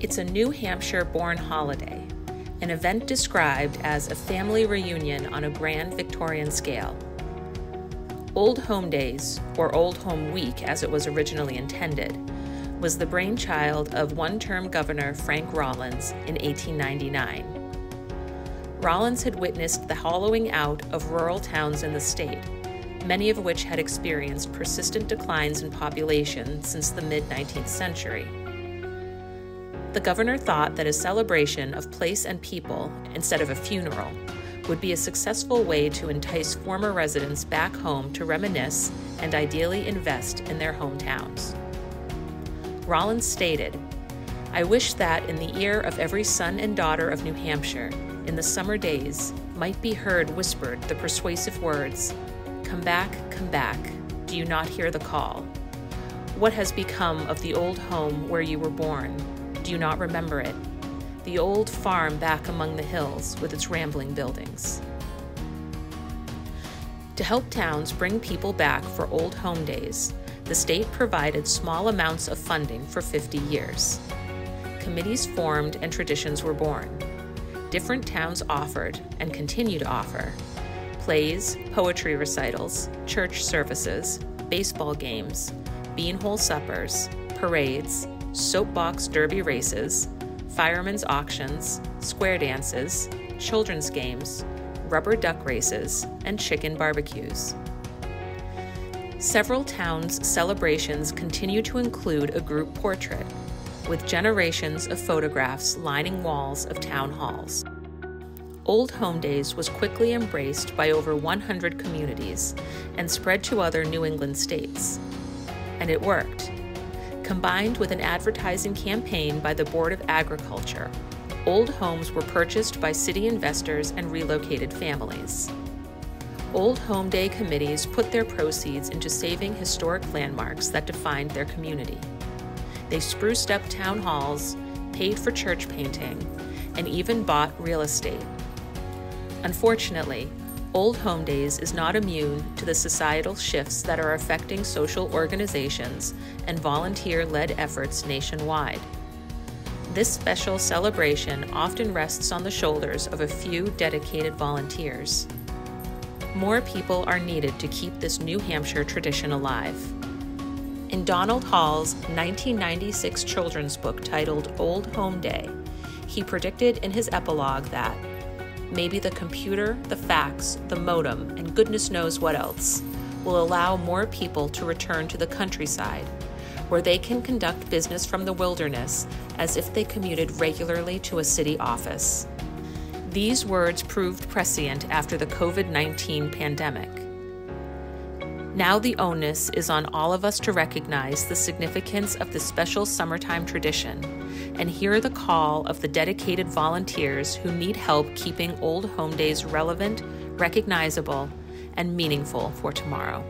It's a New Hampshire-born holiday, an event described as a family reunion on a grand Victorian scale. Old Home Days, or Old Home Week as it was originally intended, was the brainchild of one-term Governor Frank Rollins in 1899. Rollins had witnessed the hollowing out of rural towns in the state, many of which had experienced persistent declines in population since the mid-19th century. The governor thought that a celebration of place and people, instead of a funeral, would be a successful way to entice former residents back home to reminisce and ideally invest in their hometowns. Rollins stated, "I wish that in the ear of every son and daughter of New Hampshire, in the summer days, might be heard whispered the persuasive words, 'Come back, do you not hear the call? What has become of the old home where you were born? Do you not remember it? The old farm back among the hills with its rambling buildings.'" To help towns bring people back for Old Home Days, the state provided small amounts of funding for 50 years. Committees formed and traditions were born. Different towns offered, and continue to offer, plays, poetry recitals, church services, baseball games, beanhole suppers, parades, soapbox derby races, firemen's auctions, square dances, children's games, rubber duck races, and chicken barbecues. Several towns' celebrations continue to include a group portrait, with generations of photographs lining walls of town halls. Old Home Days was quickly embraced by over 100 communities and spread to other New England states. And it worked. Combined with an advertising campaign by the Board of Agriculture, old homes were purchased by city investors and relocated families. Old Home Day committees put their proceeds into saving historic landmarks that defined their community. They spruced up town halls, paid for church painting, and even bought real estate. Unfortunately, Old Home Days is not immune to the societal shifts that are affecting social organizations and volunteer-led efforts nationwide. This special celebration often rests on the shoulders of a few dedicated volunteers. More people are needed to keep this New Hampshire tradition alive. In Donald Hall's 1996 children's book titled Old Home Day, he predicted in his epilogue that maybe the computer, the fax, the modem, and goodness knows what else will allow more people to return to the countryside, where they can conduct business from the wilderness as if they commuted regularly to a city office. These words proved prescient after the COVID-19 pandemic. Now the onus is on all of us to recognize the significance of this special summertime tradition and hear the call of the dedicated volunteers who need help keeping Old Home Days relevant, recognizable, and meaningful for tomorrow.